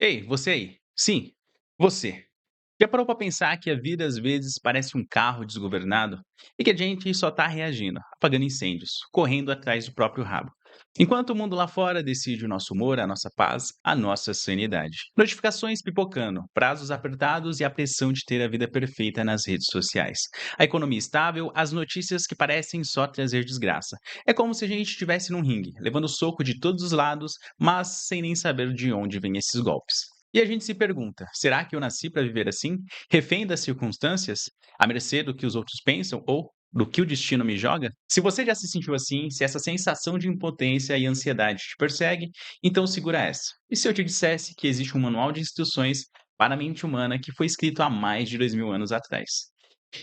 Ei, você aí. Sim, você. Já parou para pensar que a vida às vezes parece um carro desgovernado e que a gente só está reagindo, apagando incêndios, correndo atrás do próprio rabo? Enquanto o mundo lá fora decide o nosso humor, a nossa paz, a nossa sanidade. Notificações pipocando, prazos apertados e a pressão de ter a vida perfeita nas redes sociais. A economia estável, as notícias que parecem só trazer desgraça. É como se a gente estivesse num ringue, levando soco de todos os lados, mas sem nem saber de onde vêm esses golpes. E a gente se pergunta: será que eu nasci para viver assim, refém das circunstâncias, à mercê do que os outros pensam ou do que o destino me joga? Se você já se sentiu assim, se essa sensação de impotência e ansiedade te persegue, então segura essa. E se eu te dissesse que existe um manual de instruções para a mente humana que foi escrito há mais de 2000 anos atrás?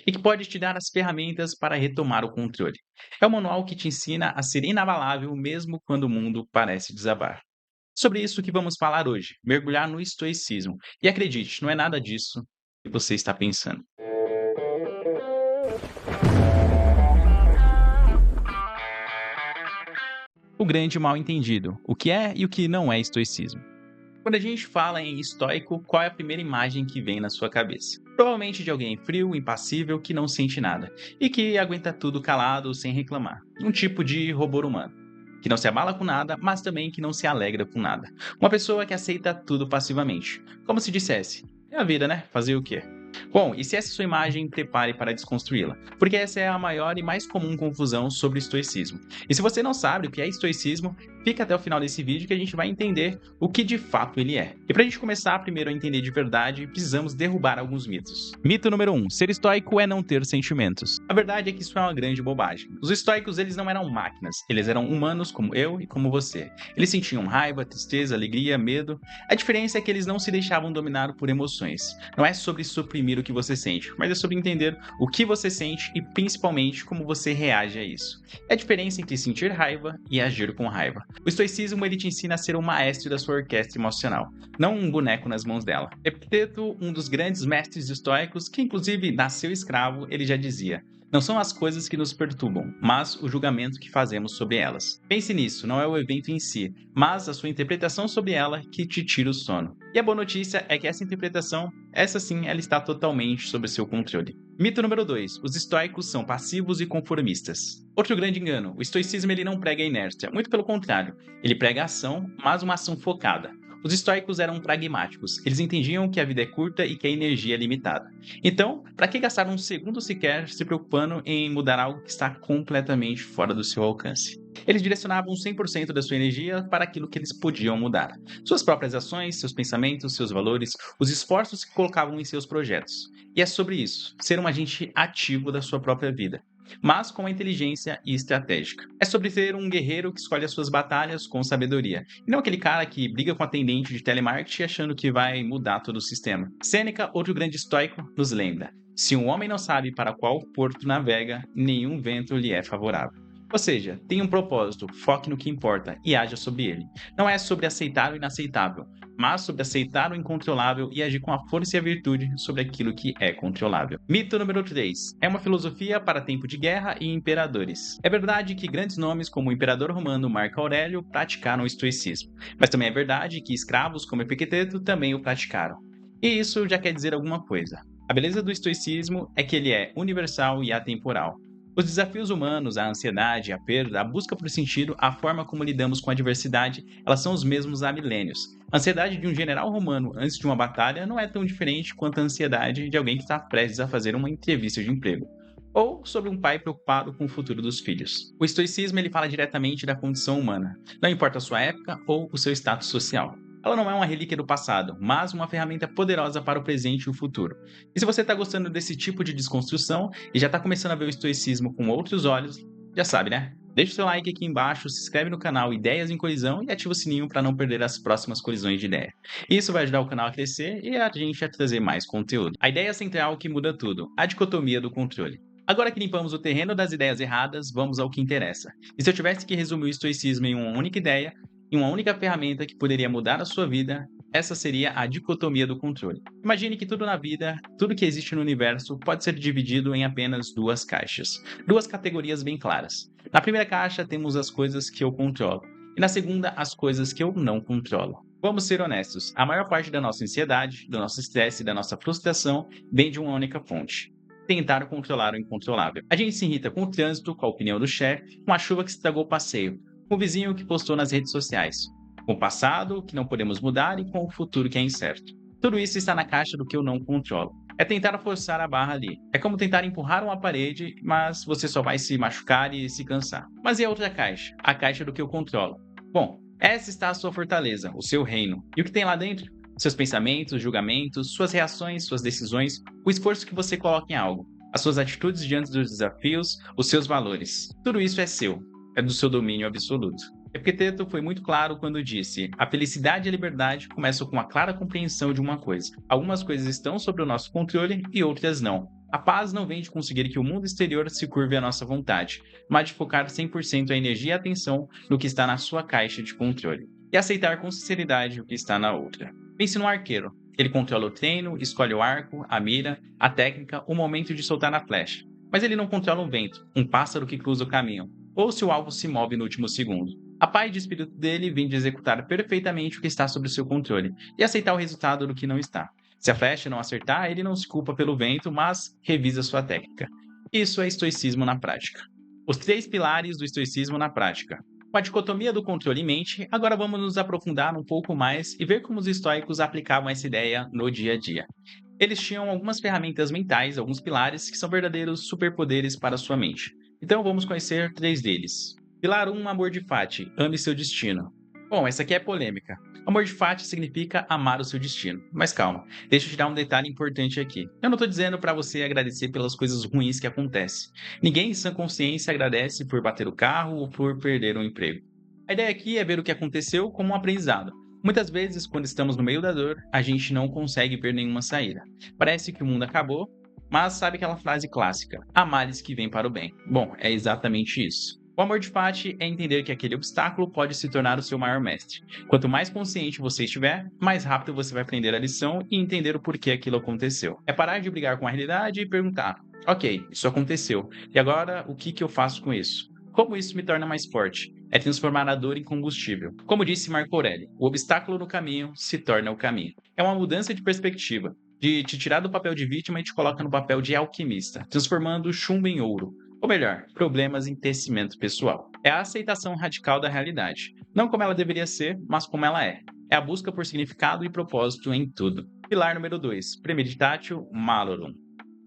E que pode te dar as ferramentas para retomar o controle. É um manual que te ensina a ser inabalável mesmo quando o mundo parece desabar. Sobre isso que vamos falar hoje, mergulhar no estoicismo. E acredite, não é nada disso que você está pensando. O grande mal-entendido, o que é e o que não é estoicismo. Quando a gente fala em estoico, qual é a primeira imagem que vem na sua cabeça? Provavelmente de alguém frio, impassível, que não sente nada e que aguenta tudo calado sem reclamar. Um tipo de robô humano, que não se abala com nada, mas também que não se alegra com nada. Uma pessoa que aceita tudo passivamente, como se dissesse: é a vida, né? Fazer o quê? Bom, e se essa é sua imagem, prepare para desconstruí-la, porque essa é a maior e mais comum confusão sobre o estoicismo. E se você não sabe o que é estoicismo, fica até o final desse vídeo que a gente vai entender o que de fato ele é. E para a gente começar primeiro a entender de verdade, precisamos derrubar alguns mitos. Mito número 1: ser estoico é não ter sentimentos. A verdade é que isso é uma grande bobagem. Os estoicos, eles não eram máquinas, eles eram humanos como eu e como você. Eles sentiam raiva, tristeza, alegria, medo. A diferença é que eles não se deixavam dominar por emoções. Não é sobre suprimir o que você sente, mas é sobre entender o que você sente e principalmente como você reage a isso. É a diferença entre sentir raiva e agir com raiva. O estoicismo, ele te ensina a ser o maestro da sua orquestra emocional, não um boneco nas mãos dela. Epiteto, um dos grandes mestres estoicos, que inclusive nasceu escravo, ele já dizia: não são as coisas que nos perturbam, mas o julgamento que fazemos sobre elas. Pense nisso, não é o evento em si, mas a sua interpretação sobre ela que te tira o sono. E a boa notícia é que essa interpretação, essa sim, ela está totalmente sob seu controle. Mito número 2: os estoicos são passivos e conformistas. Outro grande engano: o estoicismo, ele não prega a inércia, muito pelo contrário, ele prega a ação, mas uma ação focada. Os estoicos eram pragmáticos, eles entendiam que a vida é curta e que a energia é limitada. Então, para que gastar um segundo sequer se preocupando em mudar algo que está completamente fora do seu alcance? Eles direcionavam 100% da sua energia para aquilo que eles podiam mudar. Suas próprias ações, seus pensamentos, seus valores, os esforços que colocavam em seus projetos. E é sobre isso, ser um agente ativo da sua própria vida, mas com a inteligência e estratégica. É sobre ser um guerreiro que escolhe as suas batalhas com sabedoria, e não aquele cara que briga com a atendente de telemarketing achando que vai mudar todo o sistema. Sêneca, outro grande estoico, nos lembra: se um homem não sabe para qual porto navega, nenhum vento lhe é favorável. Ou seja, tenha um propósito, foque no que importa e haja sobre ele. Não é sobre aceitar o inaceitável, mas sobre aceitar o incontrolável e agir com a força e a virtude sobre aquilo que é controlável. Mito número 3: é uma filosofia para tempo de guerra e imperadores. É verdade que grandes nomes como o imperador romano Marco Aurélio praticaram o estoicismo, mas também é verdade que escravos como Epicteto também o praticaram. E isso já quer dizer alguma coisa. A beleza do estoicismo é que ele é universal e atemporal. Os desafios humanos, a ansiedade, a perda, a busca por sentido, a forma como lidamos com a adversidade, elas são os mesmos há milênios. A ansiedade de um general romano antes de uma batalha não é tão diferente quanto a ansiedade de alguém que está prestes a fazer uma entrevista de emprego, ou sobre um pai preocupado com o futuro dos filhos. O estoicismo, ele fala diretamente da condição humana, não importa a sua época ou o seu status social. Ela não é uma relíquia do passado, mas uma ferramenta poderosa para o presente e o futuro. E se você está gostando desse tipo de desconstrução e já está começando a ver o estoicismo com outros olhos, já sabe, né? Deixa o seu like aqui embaixo, se inscreve no canal Ideias em Colisão e ativa o sininho para não perder as próximas colisões de ideia. Isso vai ajudar o canal a crescer e a gente a trazer mais conteúdo. A ideia central que muda tudo: a dicotomia do controle. Agora que limpamos o terreno das ideias erradas, vamos ao que interessa. E se eu tivesse que resumir o estoicismo em uma única ideia, em uma única ferramenta que poderia mudar a sua vida, essa seria a dicotomia do controle. Imagine que tudo na vida, tudo que existe no universo, pode ser dividido em apenas duas caixas, duas categorias bem claras. Na primeira caixa temos as coisas que eu controlo, e na segunda, as coisas que eu não controlo. Vamos ser honestos, a maior parte da nossa ansiedade, do nosso estresse e da nossa frustração vem de uma única fonte: tentar controlar o incontrolável. A gente se irrita com o trânsito, com a opinião do chefe, com a chuva que estragou o passeio, com o vizinho que postou nas redes sociais, com o passado que não podemos mudar e com o futuro que é incerto. Tudo isso está na caixa do que eu não controlo. É tentar forçar a barra ali. É como tentar empurrar uma parede, mas você só vai se machucar e se cansar. Mas e a outra caixa? A caixa do que eu controlo. Bom, essa está a sua fortaleza, o seu reino. E o que tem lá dentro? Seus pensamentos, julgamentos, suas reações, suas decisões, o esforço que você coloca em algo, as suas atitudes diante dos desafios, os seus valores. Tudo isso é seu, é do seu domínio absoluto. Epicteto foi muito claro quando disse: a felicidade e a liberdade começam com a clara compreensão de uma coisa. Algumas coisas estão sob o nosso controle e outras não. A paz não vem de conseguir que o mundo exterior se curve à nossa vontade, mas de focar 100% a energia e a atenção no que está na sua caixa de controle. E aceitar com sinceridade o que está na outra. Pense no arqueiro. Ele controla o treino, escolhe o arco, a mira, a técnica, o momento de soltar a flecha. Mas ele não controla um vento, um pássaro que cruza o caminho, ou se o alvo se move no último segundo. A paz de espírito dele vem de executar perfeitamente o que está sob o seu controle e aceitar o resultado do que não está. Se a flecha não acertar, ele não se culpa pelo vento, mas revisa sua técnica. Isso é estoicismo na prática. Os 3 pilares do estoicismo na prática. Com a dicotomia do controle em mente, agora vamos nos aprofundar um pouco mais e ver como os estoicos aplicavam essa ideia no dia a dia. Eles tinham algumas ferramentas mentais, alguns pilares, que são verdadeiros superpoderes para a sua mente. Então vamos conhecer 3 deles. Pilar 1, amor de fati, ame seu destino. Bom, essa aqui é polêmica. Amor de fati significa amar o seu destino. Mas calma, deixa eu te dar um detalhe importante aqui. Eu não estou dizendo para você agradecer pelas coisas ruins que acontecem. Ninguém em sã consciência agradece por bater o carro ou por perder um emprego. A ideia aqui é ver o que aconteceu como um aprendizado. Muitas vezes, quando estamos no meio da dor, a gente não consegue ver nenhuma saída. Parece que o mundo acabou, mas sabe aquela frase clássica: há males que vêm para o bem. Bom, é exatamente isso. O amor de Fati é entender que aquele obstáculo pode se tornar o seu maior mestre. Quanto mais consciente você estiver, mais rápido você vai aprender a lição e entender o porquê aquilo aconteceu. É parar de brigar com a realidade e perguntar: ok, isso aconteceu, e agora o que eu faço com isso? Como isso me torna mais forte? É transformar a dor em combustível. Como disse Marco Aurélio, o obstáculo no caminho se torna o caminho. É uma mudança de perspectiva, de te tirar do papel de vítima e te coloca no papel de alquimista, transformando chumbo em ouro. Ou melhor, problemas em tecimento pessoal. É a aceitação radical da realidade. Não como ela deveria ser, mas como ela é. É a busca por significado e propósito em tudo. Pilar número 2, Premeditatio Malorum.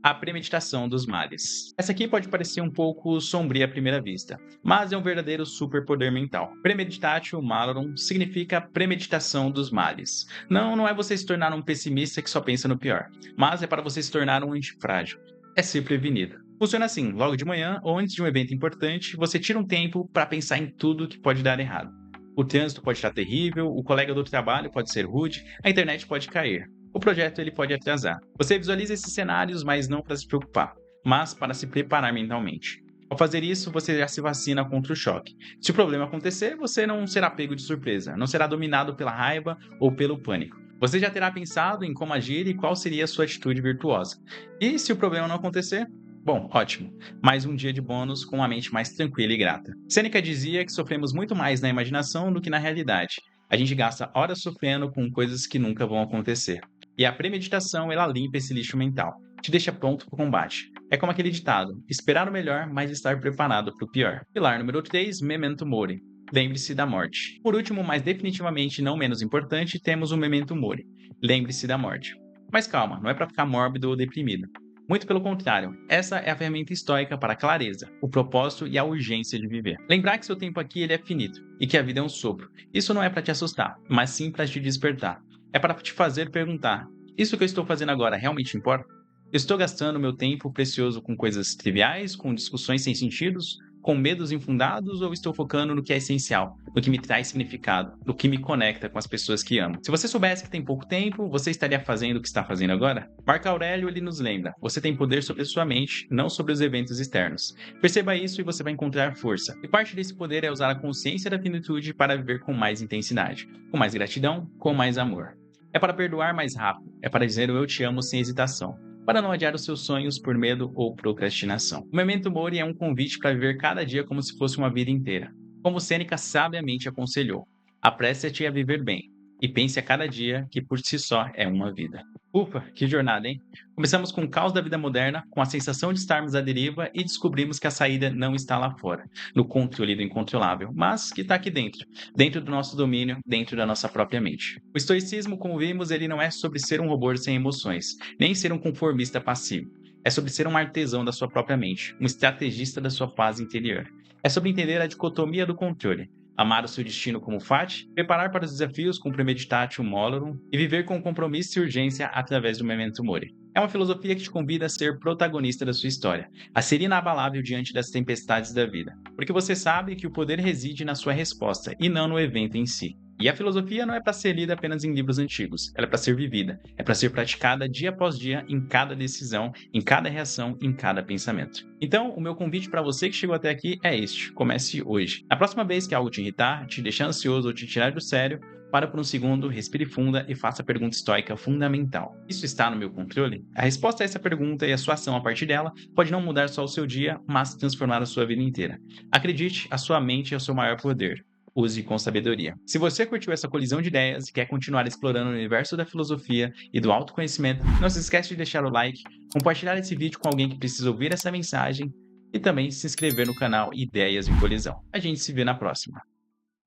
A premeditação dos males. Essa aqui pode parecer um pouco sombria à primeira vista, mas é um verdadeiro superpoder mental. Premeditatio malorum significa premeditação dos males. Não é você se tornar um pessimista que só pensa no pior, mas é para você se tornar um antifrágil. É ser prevenido. Funciona assim: logo de manhã ou antes de um evento importante, você tira um tempo para pensar em tudo que pode dar errado. O trânsito pode estar terrível, o colega do trabalho pode ser rude, a internet pode cair. O projeto ele pode atrasar. Você visualiza esses cenários, mas não para se preocupar, mas para se preparar mentalmente. Ao fazer isso, você já se vacina contra o choque. Se o problema acontecer, você não será pego de surpresa, não será dominado pela raiva ou pelo pânico. Você já terá pensado em como agir e qual seria a sua atitude virtuosa. E se o problema não acontecer? Bom, ótimo. Mais um dia de bônus com a mente mais tranquila e grata. Sêneca dizia que sofremos muito mais na imaginação do que na realidade. A gente gasta horas sofrendo com coisas que nunca vão acontecer. E a premeditação, ela limpa esse lixo mental. Te deixa pronto para o combate. É como aquele ditado: esperar o melhor, mas estar preparado para o pior. Pilar número 3, Memento Mori. Lembre-se da morte. Por último, mas definitivamente não menos importante, temos o Memento Mori. Lembre-se da morte. Mas calma, não é para ficar mórbido ou deprimido. Muito pelo contrário, essa é a ferramenta estoica para a clareza, o propósito e a urgência de viver. Lembrar que seu tempo aqui ele é finito e que a vida é um sopro. Isso não é para te assustar, mas sim para te despertar. É para te fazer perguntar: isso que eu estou fazendo agora realmente importa? Eu estou gastando meu tempo precioso com coisas triviais, com discussões sem sentidos, com medos infundados, ou estou focando no que é essencial, no que me traz significado, no que me conecta com as pessoas que amo? Se você soubesse que tem pouco tempo, você estaria fazendo o que está fazendo agora? Marco Aurélio ele nos lembra: você tem poder sobre a sua mente, não sobre os eventos externos. Perceba isso e você vai encontrar força. E parte desse poder é usar a consciência da finitude para viver com mais intensidade, com mais gratidão, com mais amor. É para perdoar mais rápido, é para dizer o eu te amo sem hesitação, para não adiar os seus sonhos por medo ou procrastinação. O Memento Mori é um convite para viver cada dia como se fosse uma vida inteira. Como Sêneca sabiamente aconselhou: apresse-te a viver bem. E pense a cada dia que por si só é uma vida. Ufa, que jornada, hein? Começamos com o caos da vida moderna, com a sensação de estarmos à deriva e descobrimos que a saída não está lá fora, no controle do incontrolável, mas que está aqui dentro, dentro do nosso domínio, dentro da nossa própria mente. O estoicismo, como vimos, ele não é sobre ser um robô sem emoções, nem ser um conformista passivo. É sobre ser um artesão da sua própria mente, um estrategista da sua paz interior. É sobre entender a dicotomia do controle. Amar o seu destino como fati, preparar para os desafios com premeditatio malorum e viver com compromisso e urgência através do memento mori. É uma filosofia que te convida a ser protagonista da sua história, a ser inabalável diante das tempestades da vida, porque você sabe que o poder reside na sua resposta e não no evento em si. E a filosofia não é para ser lida apenas em livros antigos, ela é para ser vivida, é para ser praticada dia após dia em cada decisão, em cada reação, em cada pensamento. Então, o meu convite para você que chegou até aqui é este: comece hoje. Na próxima vez que algo te irritar, te deixar ansioso ou te tirar do sério, para por um segundo, respire funda e faça a pergunta estoica fundamental. Isso está no meu controle? A resposta a essa pergunta e a sua ação a partir dela pode não mudar só o seu dia, mas transformar a sua vida inteira. Acredite, a sua mente é o seu maior poder. Use com sabedoria. Se você curtiu essa colisão de ideias e quer continuar explorando o universo da filosofia e do autoconhecimento, não se esqueça de deixar o like, compartilhar esse vídeo com alguém que precisa ouvir essa mensagem e também se inscrever no canal Ideias em Colisão. A gente se vê na próxima.